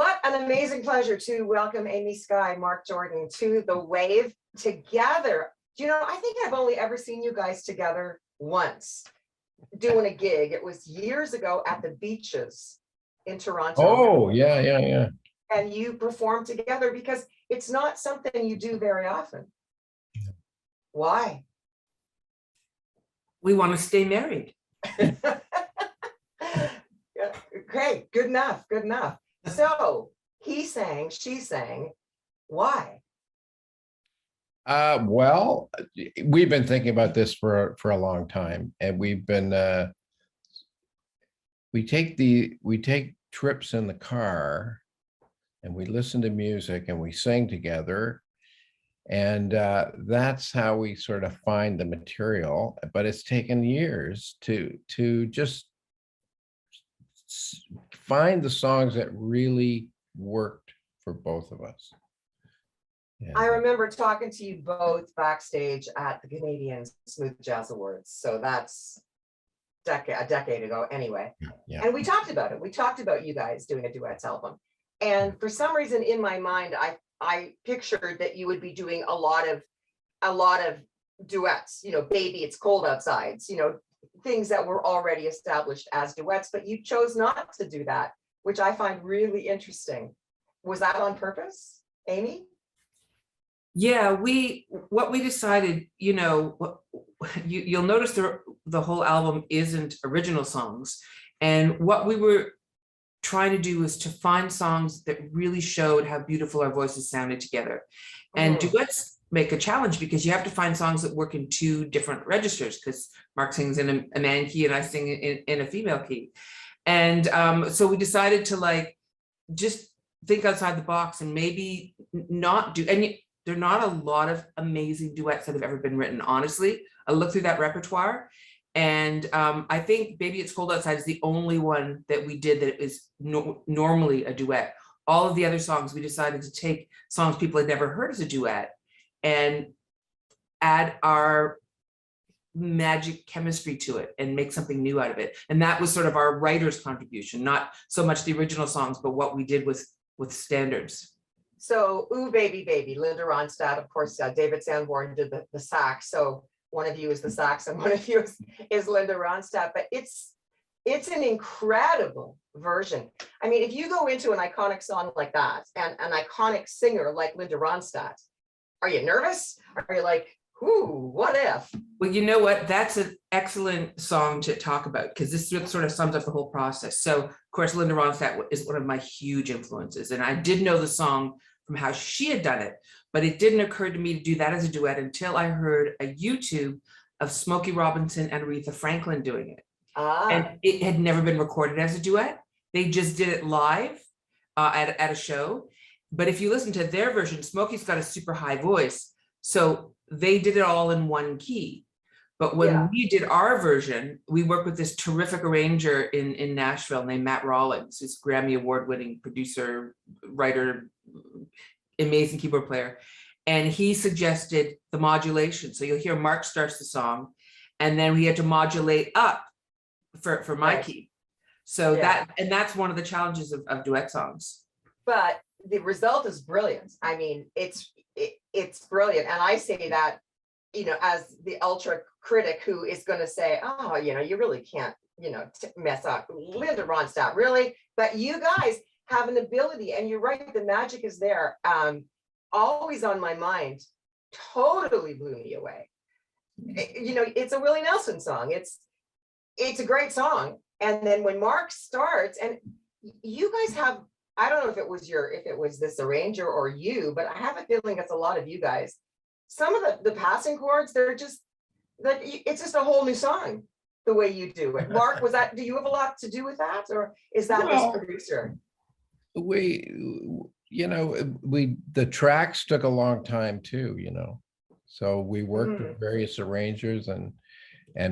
What an amazing pleasure to welcome Amy Skye, Marc Jordan to the Wave together. Do you know, I think I've only ever seen you guys together once doing a gig. It was years ago at the Beaches in Toronto. Oh, yeah. And you performed together because it's not something you do very often. Why? We want to stay married. Okay, good enough, good enough. So he sang, she sang. Why? Well, we've been thinking about this for a long time, and we've been we take trips in the car, and we listen to music, and we sing together, and that's how we sort of find the material. But it's taken years to just find the songs that really worked for both of us. And I remember talking to you both backstage at the Canadian Smooth Jazz Awards. So that's a decade ago anyway. Yeah. And we talked about it. We talked about you guys doing a duets album. And for some reason in my mind, I pictured that you would be doing a lot of duets, you know, Baby, It's Cold Outside, you know, things that were already established as duets, but you chose not to do that, which I find really interesting. Was that on purpose, Amy? Yeah, what we decided, you know, you'll notice the whole album isn't original songs. And what we were trying to do was to find songs that really showed how beautiful our voices sounded together. And duets make a challenge because you have to find songs that work in two different registers, because Marc sings in a man key and I sing in a female key. And so we decided to like just think outside the box and maybe not do any. There are not a lot of amazing duets that have ever been written, honestly. I looked through that repertoire, and I think Baby, It's Cold Outside is the only one that we did that is normally a duet. All of the other songs, we decided to take songs people had never heard as a duet and add our magic chemistry to it and make something new out of it. And that was sort of our writer's contribution, not so much the original songs, but what we did with standards. So, Ooh, Baby, Baby, Linda Ronstadt, of course, David Sanborn did the sax. So one of you is the sax and one of you is Linda Ronstadt, but it's an incredible version. I mean, if you go into an iconic song like that and an iconic singer like Linda Ronstadt, are you nervous? Are you like, ooh, what if? Well, you know what? That's an excellent song to talk about because this sort of sums up the whole process. So, of course, Linda Ronstadt is one of my huge influences, and I did know the song from how she had done it, but it didn't occur to me to do that as a duet until I heard a YouTube of Smokey Robinson and Aretha Franklin doing it. And it had never been recorded as a duet. They just did it live at a show. But if you listen to their version, Smokey's got a super high voice. So they did it all in one key. But when we did our version, we worked with this terrific arranger in Nashville named Matt Rollins, who's Grammy Award-winning producer, writer, amazing keyboard player. And he suggested the modulation. So you'll hear Marc starts the song, and then we had to modulate up for my key. So that's one of the challenges of duet songs. But the result is brilliant. I mean, it's brilliant. And I say that, you know, as the ultra critic who is going to say, oh, you know, you really can't, you know, mess up Linda Ronstadt, really. But you guys have an ability, and you're right, the magic is there. Always on my mind, totally blew me away. You know, it's a Willie Nelson song. It's a great song. And then when Marc starts, and you guys have, I don't know if it was this arranger or you, but I have a feeling it's a lot of you guys. Some of the passing chords, it's just a whole new song the way you do it. Marc, do you have a lot to do with that, or is that this producer? The tracks took a long time too, you know. So we worked with various arrangers and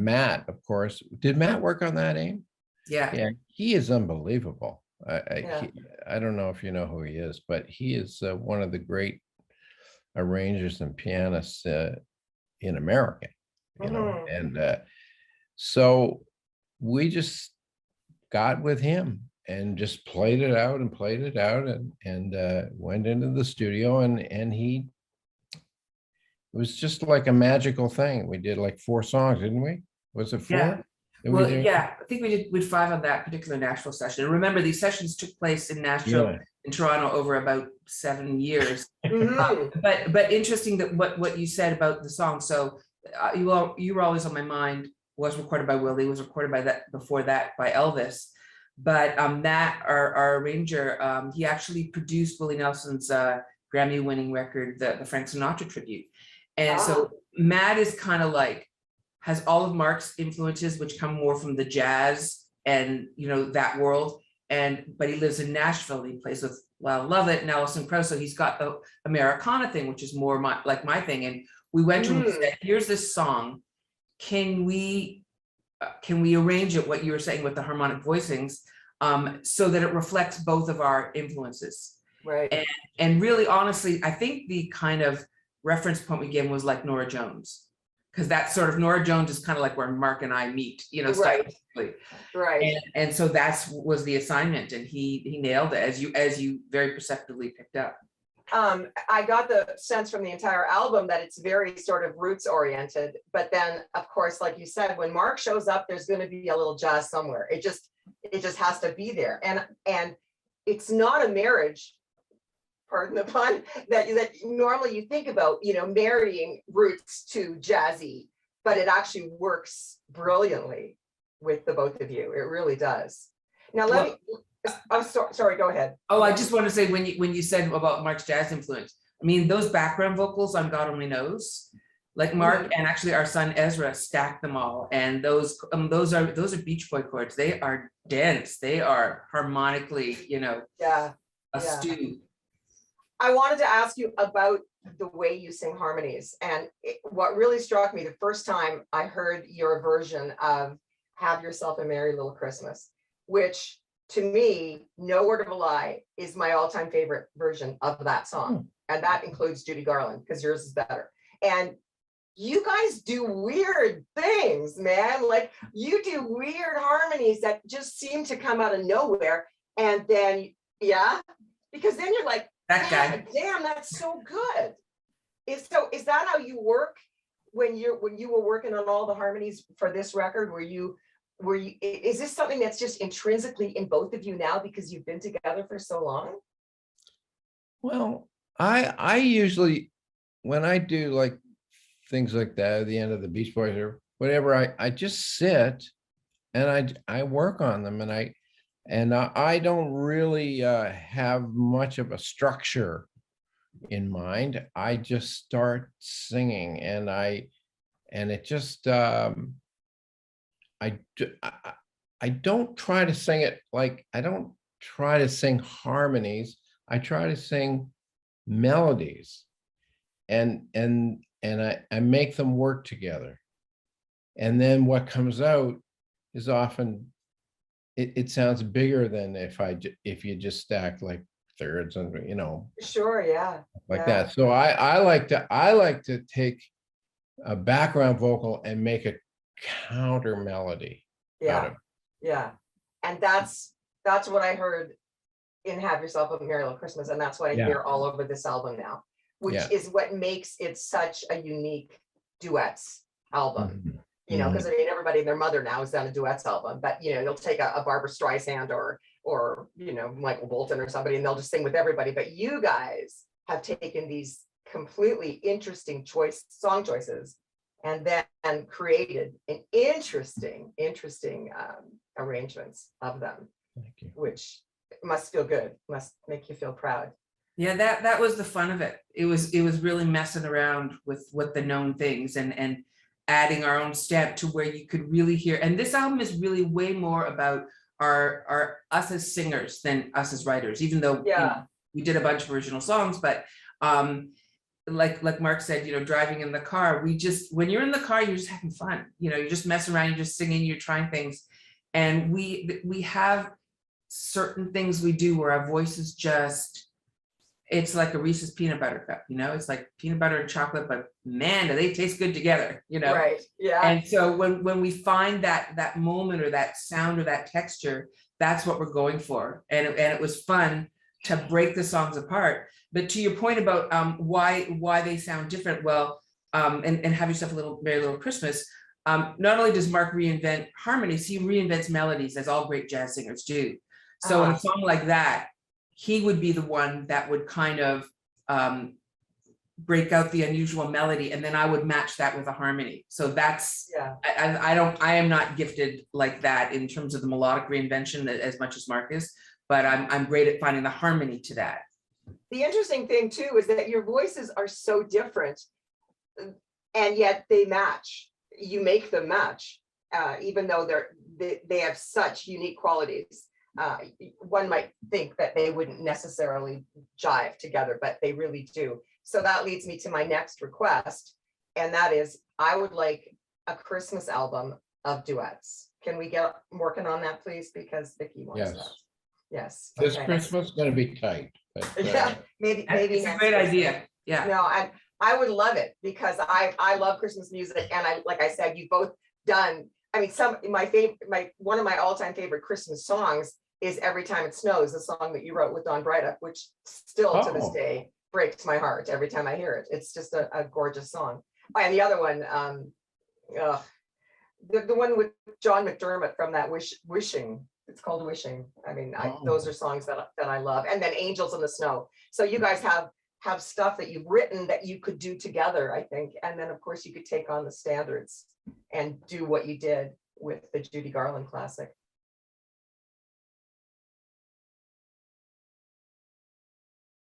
Matt, of course. Did Matt work on that, Aim? Yeah, he is unbelievable. I don't know if you know who he is, but he is one of the great arrangers and pianists in America, you know. And so we just got with him just played it out and went into the studio and it was just like a magical thing. We did like 4 songs, didn't we? Was it 4? Yeah. Did we Well, do? yeah, I think we did 5 on that particular Nashville session. And remember, these sessions took place in Nashville Yeah. and Toronto over about 7 years. Mhm. But interesting that what you said about the song. So you were always on my mind. Was recorded by Willie. Was recorded by before that by Elvis. But Matt, our arranger, he actually produced Willie Nelson's Grammy-winning record, the Frank Sinatra tribute. And so Matt is kind of like has all of Marc's influences, which come more from the jazz and that world. But he lives in Nashville. And he plays with Lovett and Alison Krauss. So he's got the Americana thing, which is more like my thing. And we went to him and said, "Here's this song. Can we arrange it, what you were saying with the harmonic voicings, so that it reflects both of our influences?" Right. And really, honestly, I think the kind of reference point we gave was like Norah Jones, because that sort of Norah Jones is kind of like where Marc and I meet, Right. stylistically. Right. And so was the assignment, and he nailed it, as you very perceptively picked up. I got the sense from the entire album that it's very sort of roots oriented, but then of course, like you said, when Marc shows up, there's going to be a little jazz somewhere. It just has to be there. And it's not a marriage, pardon the pun, that normally you think about, marrying roots to jazzy, but it actually works brilliantly with the both of you. It really does. Now I'm sorry, go ahead. Oh, I just want to say, when you said about Marc's jazz influence, I mean, those background vocals on God Only Knows, like Marc and actually our son Ezra stacked them all. And those are Beach Boy chords. They are dense. They are harmonically, astute. I wanted to ask you about the way you sing harmonies. And what really struck me the first time I heard your version of Have Yourself a Merry Little Christmas, which to me, no word of a lie, is my all-time favorite version of that song. And that includes Judy Garland, because yours is better. And you guys do weird things, man. Like, you do weird harmonies that just seem to come out of nowhere. And then, because then you're like, that guy. Damn, that's so good. Is that how you work when you were working on all the harmonies for this record? Is this something that's just intrinsically in both of you now because you've been together for so long? Well, I usually, when I do like things like that at the end of the Beach Boys or whatever, I just sit and I work on them, and I don't really have much of a structure in mind. I just start singing, and it just I don't try to sing it like, I don't try to sing harmonies. I try to sing melodies, and I make them work together. And then what comes out is often, it sounds bigger than if you just stack like thirds and Sure, like that. So I like to take a background vocal and make a counter melody out of it. And that's what I heard in Have Yourself a Merry Little Christmas, and that's what I hear all over this album now, which is what makes it such a unique duets album. Because I mean, everybody and their mother now has done a duets album, but you'll take a Barbara Streisand or Michael Bolton or somebody, and they'll just sing with everybody. But you guys have taken these completely interesting song choices and then created an interesting arrangements of them. Thank you. Which must feel good, must make you feel proud. Yeah, that was the fun of it. It was really messing around with what the known things and adding our own stamp to where you could really hear. And this album is really way more about our us as singers than us as writers, even though we did a bunch of original songs. But like Marc said, driving in the car, when you're in the car, you're just having fun. You're just messing around, you're just singing, you're trying things. And we have certain things we do where our voices it's like a Reese's peanut butter cup, it's like peanut butter and chocolate, but man, do they taste good together, Right. Yeah. And so when we find that moment or that sound or that texture that's what we're going for. And it was fun to break the songs apart. But to your point about why they sound different, well, and Have Yourself a Little Merry Little Christmas, not only does Marc reinvent harmonies, he reinvents melodies, as all great jazz singers do. So in a song like that, he would be the one that would kind of break out the unusual melody, and then I would match that with a harmony. So that's, Yeah. I am not gifted like that in terms of the melodic reinvention as much as Marc is, but I'm great at finding the harmony to that. The interesting thing too is that your voices are so different, and yet they match. You make them match, even though they have such unique qualities. One might think that they wouldn't necessarily jive together, but they really do. So that leads me to my next request, and that is, I would like a Christmas album of duets. Can we get working on that, please? Because Vickie wants Yes. that. Yes. This okay. Christmas is going to be tight. But, Yeah, maybe It's a next great Christmas. idea. Yeah. No, I would love it, because I love Christmas music, and like I said, you both done. I mean, one of my all-time favorite Christmas songs is Every Time It Snows, the song that you wrote with Don Breithaupt, which still to this Oh. day breaks my heart every time I hear it. It's just a gorgeous song. Oh, and the other one, the one with John McDermott from that Wishing. It's called Wishing. I mean, those are songs that I love. And then Angels in the Snow. So you guys have stuff that you've written that you could do together, I think. And then of course you could take on the standards and do what you did with the Judy Garland classic.